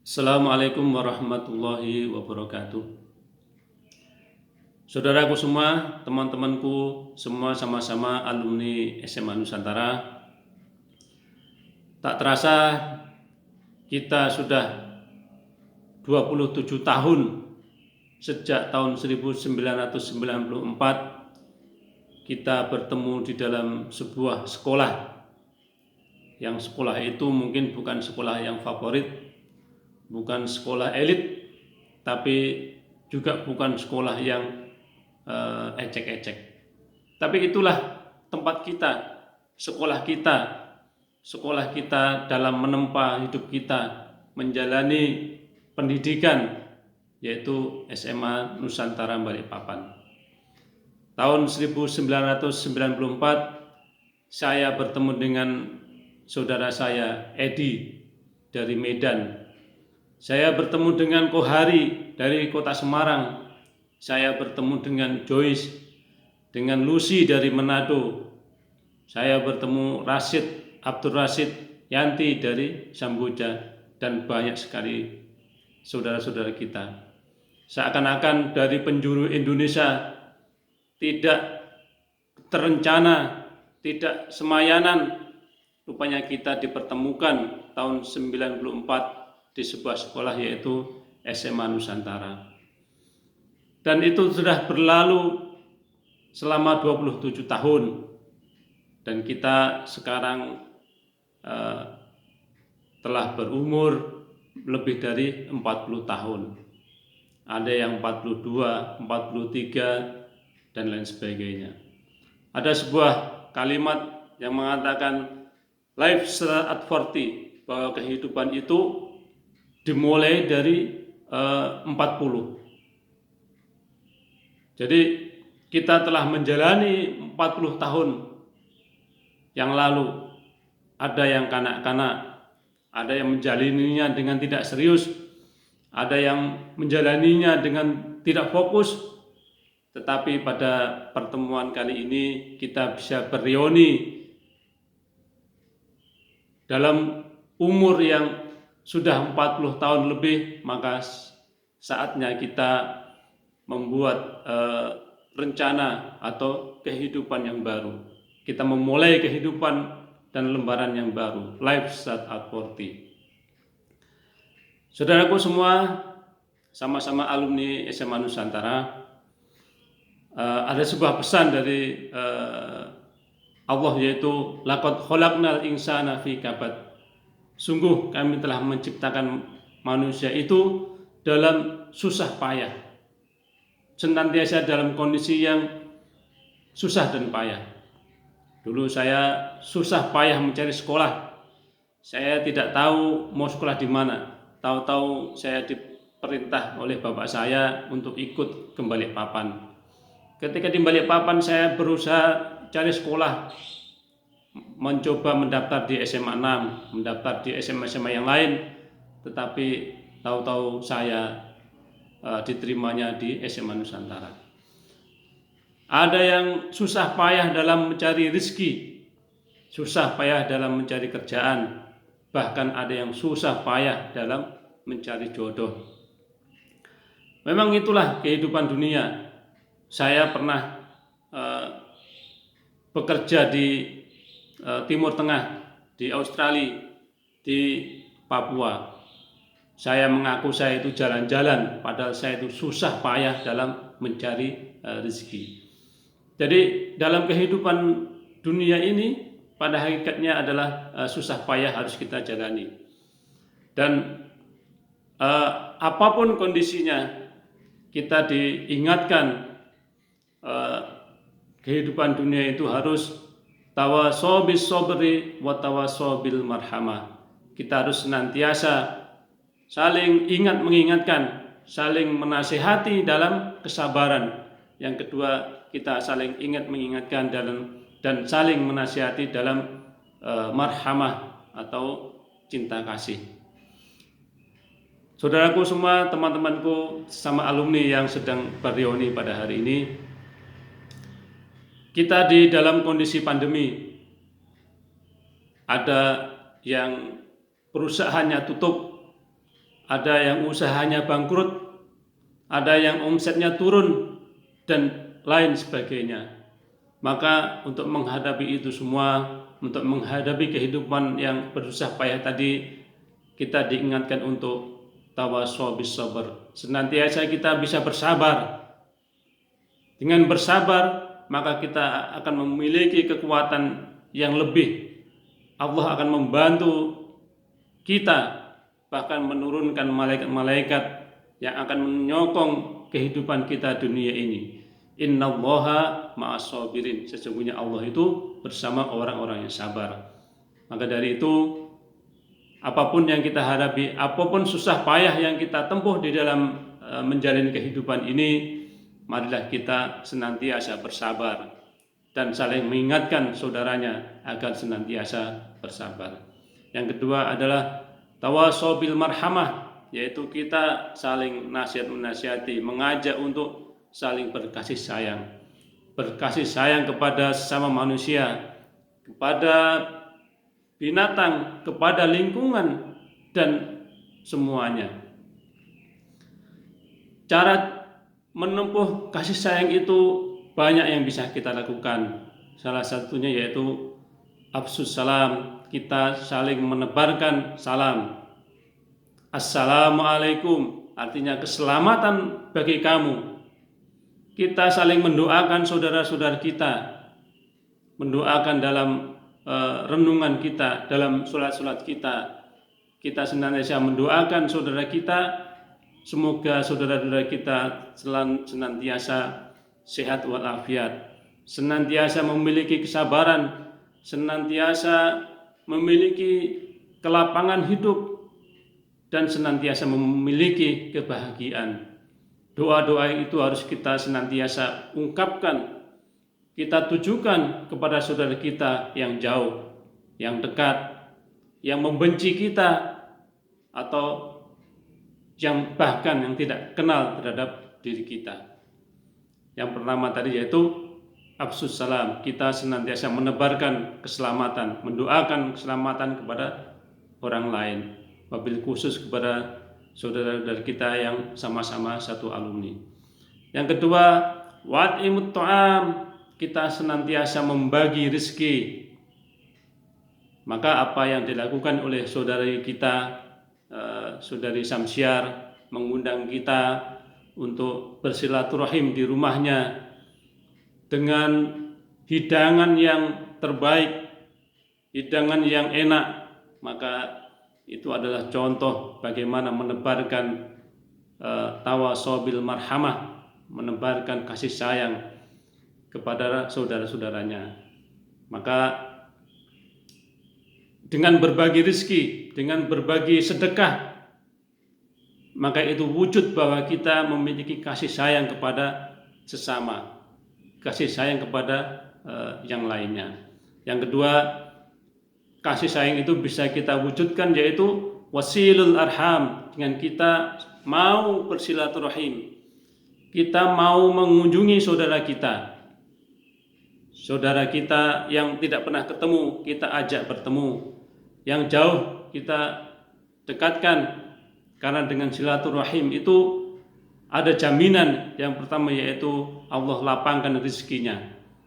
Assalamualaikum warahmatullahi wabarakatuh. Saudaraku semua, teman-temanku semua sama-sama alumni SMA Nusantara. Tak terasa kita sudah 27 tahun sejak tahun 1994 kita bertemu di dalam sebuah sekolah. Yang sekolah itu mungkin bukan sekolah yang favorit, bukan sekolah elit, tapi juga bukan sekolah yang ecek-ecek. Tapi itulah tempat kita, sekolah kita dalam menempa hidup kita menjalani pendidikan, yaitu SMA Nusantara Balikpapan. Tahun 1994 saya bertemu dengan saudara saya Edi dari Medan. Saya bertemu dengan Kohari dari kota Semarang. Saya bertemu dengan Joyce, dengan Lucy dari Manado. Saya bertemu Abdul Rashid, Yanti dari Samboja, dan banyak sekali saudara-saudara kita. Seakan-akan dari penjuru Indonesia tidak terencana, tidak semayanan, rupanya kita dipertemukan tahun 94 di sebuah sekolah yaitu SMA Nusantara. Dan itu sudah berlalu selama 27 tahun. Dan kita sekarang telah berumur lebih dari 40 tahun. Ada yang 42, 43, dan lain sebagainya. Ada sebuah kalimat yang mengatakan life start at 40, bahwa kehidupan itu dimulai dari 40. Jadi kita telah menjalani 40 tahun yang lalu. Ada yang kanak-kanak, ada yang menjalaninya dengan tidak serius, ada yang menjalaninya dengan tidak fokus. Tetapi pada pertemuan kali ini kita bisa bereuni dalam umur yang sudah 40 tahun lebih, maka saatnya kita membuat rencana atau kehidupan yang baru. Kita memulai kehidupan dan lembaran yang baru, life start at 40. Saudaraku semua, sama-sama alumni SMA Nusantara, ada sebuah pesan dari Allah, yaitu laqad khalaqnal insana fi kabad. Sungguh kami telah menciptakan manusia itu dalam susah payah, senantiasa dalam kondisi yang susah dan payah. Dulu saya susah payah mencari sekolah. Saya tidak tahu mau sekolah di mana. Tahu-tahu saya diperintah oleh bapak saya untuk ikut ke Balikpapan. Ketika di Balikpapan saya berusaha cari sekolah, mencoba mendaftar di SMA 6, mendaftar di SMA-SMA yang lain, tetapi tahu-tahu saya diterimanya di SMA Nusantara. Ada yang susah payah dalam mencari rezeki, susah payah dalam mencari kerjaan, bahkan ada yang susah payah dalam mencari jodoh. Memang itulah kehidupan dunia. Saya pernah bekerja di Timur Tengah, di Australia, di Papua. Saya mengaku saya itu jalan-jalan, padahal saya itu susah payah dalam mencari rezeki. Jadi dalam kehidupan dunia ini pada hakikatnya adalah susah payah harus kita jalani. Dan apapun kondisinya, kita diingatkan kehidupan dunia itu harus tawasaw bis sabri wa tawasaw bil marhamah. Kita harus senantiasa saling ingat mengingatkan, saling menasihati dalam kesabaran. Yang kedua, kita saling ingat mengingatkan dan saling menasihati dalam marhamah atau cinta kasih. Saudaraku semua, teman-temanku sama alumni yang sedang bereuni pada hari ini, kita di dalam kondisi pandemi. Ada yang perusahaannya tutup, ada yang usahanya bangkrut, ada yang omsetnya turun, dan lain sebagainya. Maka untuk menghadapi itu semua, untuk menghadapi kehidupan yang bersusah payah tadi, kita diingatkan untuk tawasau bis sabar. Senantiasa kita bisa bersabar. Dengan bersabar, maka kita akan memiliki kekuatan yang lebih. Allah akan membantu kita, bahkan menurunkan malaikat-malaikat yang akan menyokong kehidupan kita dunia ini. Innallaha ma'as sabirin. Sesungguhnya Allah itu bersama orang-orang yang sabar. Maka dari itu, apapun yang kita hadapi, apapun susah payah yang kita tempuh di dalam menjalani kehidupan ini, marilah kita senantiasa bersabar dan saling mengingatkan saudaranya agar senantiasa bersabar. Yang kedua adalah tawasau bil marhamah, yaitu kita saling nasihat menasihati, mengajak untuk saling berkasih sayang. Berkasih sayang kepada sesama manusia, kepada binatang, kepada lingkungan, dan semuanya. Cara menempuh kasih sayang itu banyak yang bisa kita lakukan. Salah satunya yaitu afsus salam, kita saling menebarkan salam. Assalamualaikum, artinya keselamatan bagi kamu. Kita saling mendoakan saudara-saudara kita, mendoakan dalam renungan kita, dalam sholat-sholat kita. Kita senantiasa mendoakan saudara kita, semoga saudara-saudara kita senantiasa sehat walafiat, senantiasa memiliki kesabaran, senantiasa memiliki kelapangan hidup, dan senantiasa memiliki kebahagiaan. Doa-doa itu harus kita senantiasa ungkapkan, kita tujukan kepada saudara kita yang jauh, yang dekat, yang membenci kita, atau yang bahkan yang tidak kenal terhadap diri kita. Yang pertama tadi yaitu afsus salam, kita senantiasa menebarkan keselamatan, mendoakan keselamatan kepada orang lain, wabil khusus kepada saudara-saudara kita yang sama-sama satu alumni. Yang kedua, wa'imut ta'am, kita senantiasa membagi rezeki. Maka apa yang dilakukan oleh saudari kita, saudari Samsiar, mengundang kita untuk bersilaturahim di rumahnya dengan hidangan yang terbaik, hidangan yang enak, maka itu adalah contoh bagaimana menebarkan tawasau bil marhamah, menebarkan kasih sayang kepada saudara-saudaranya. Maka dengan berbagi rezeki, dengan berbagi sedekah, maka itu wujud bahwa kita memiliki kasih sayang kepada sesama, kasih sayang kepada yang lainnya. Yang kedua, kasih sayang itu bisa kita wujudkan yaitu wasilul arham, dengan kita mau bersilaturahim, kita mau mengunjungi saudara kita yang tidak pernah ketemu, kita ajak bertemu, yang jauh kita dekatkan, karena dengan silaturahim itu ada jaminan. Yang pertama yaitu Allah lapangkan rezekinya.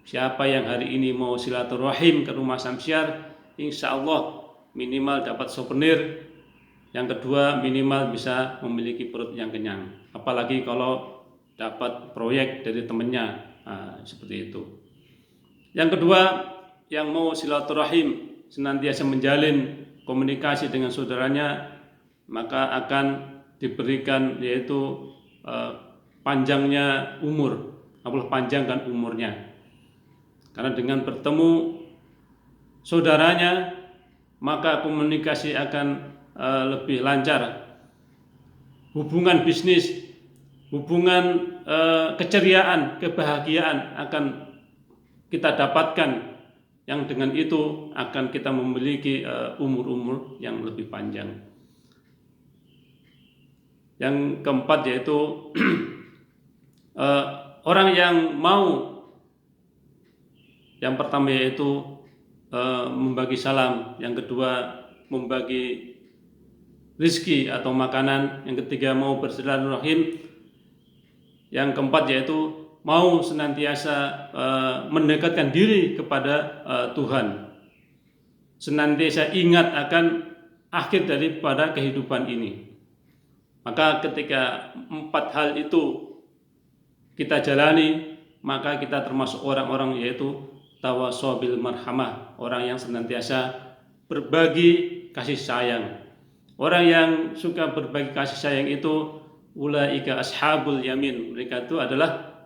Siapa yang hari ini mau silaturahim ke rumah Samsiar, insya Allah minimal dapat souvenir. Yang kedua, minimal bisa memiliki perut yang kenyang. Apalagi kalau dapat proyek dari temannya, seperti itu. Yang kedua, yang mau silaturahim senantiasa menjalin komunikasi dengan saudaranya, maka akan diberikan yaitu panjangnya umur. Allah panjangkan umurnya. Karena dengan bertemu saudaranya, maka komunikasi akan lebih lancar. Hubungan bisnis, hubungan keceriaan, kebahagiaan akan kita dapatkan, yang dengan itu akan kita memiliki umur-umur yang lebih panjang. Yang keempat yaitu orang yang mau, yang pertama yaitu membagi salam, yang kedua membagi rizki atau makanan, yang ketiga mau bersilaturahim, yang keempat yaitu mau senantiasa mendekatkan diri kepada Tuhan, senantiasa ingat akan akhir daripada kehidupan ini. Maka ketika empat hal itu kita jalani, maka kita termasuk orang-orang yaitu tawasau bil marhamah, orang yang senantiasa berbagi kasih sayang. Orang yang suka berbagi kasih sayang itu ulaika ashabul yamin, mereka itu adalah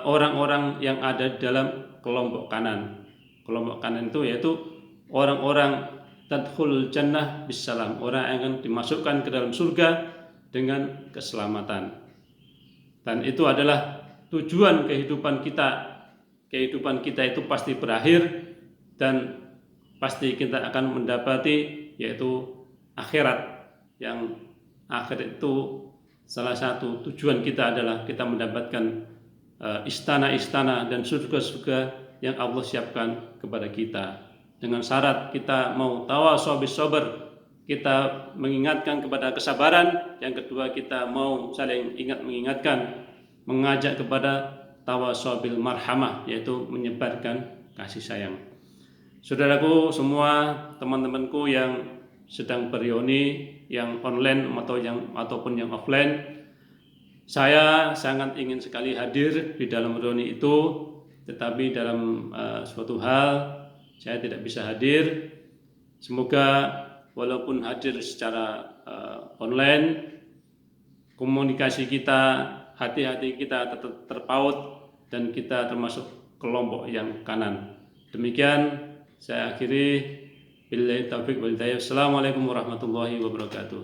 orang-orang yang ada dalam kelompok kanan. Kelompok kanan itu yaitu orang-orang tadkhul jannah bisalam, orang yang akan dimasukkan ke dalam surga dengan keselamatan. Dan itu adalah tujuan kehidupan kita. Kehidupan kita itu pasti berakhir dan pasti kita akan mendapati yaitu akhirat. Yang akhir itu salah satu tujuan kita adalah kita mendapatkan istana-istana dan surga-surga yang Allah siapkan kepada kita. Dengan syarat kita mau tawasau bis sabr, kita mengingatkan kepada kesabaran. Yang kedua, kita mau saling ingat mengingatkan, mengajak kepada tawasau bil marhamah, yaitu menyebarkan kasih sayang. Saudaraku semua, teman-temanku yang sedang bereuni, yang online ataupun yang offline, saya sangat ingin sekali hadir di dalam reuni itu, tetapi dalam suatu hal saya tidak bisa hadir. Semoga walaupun hadir secara online, komunikasi kita, hati-hati kita tetap terpaut dan kita termasuk kelompok yang kanan. Demikian saya akhiri. Billahi taufiq wal hidayah. Assalamualaikum warahmatullahi wabarakatuh.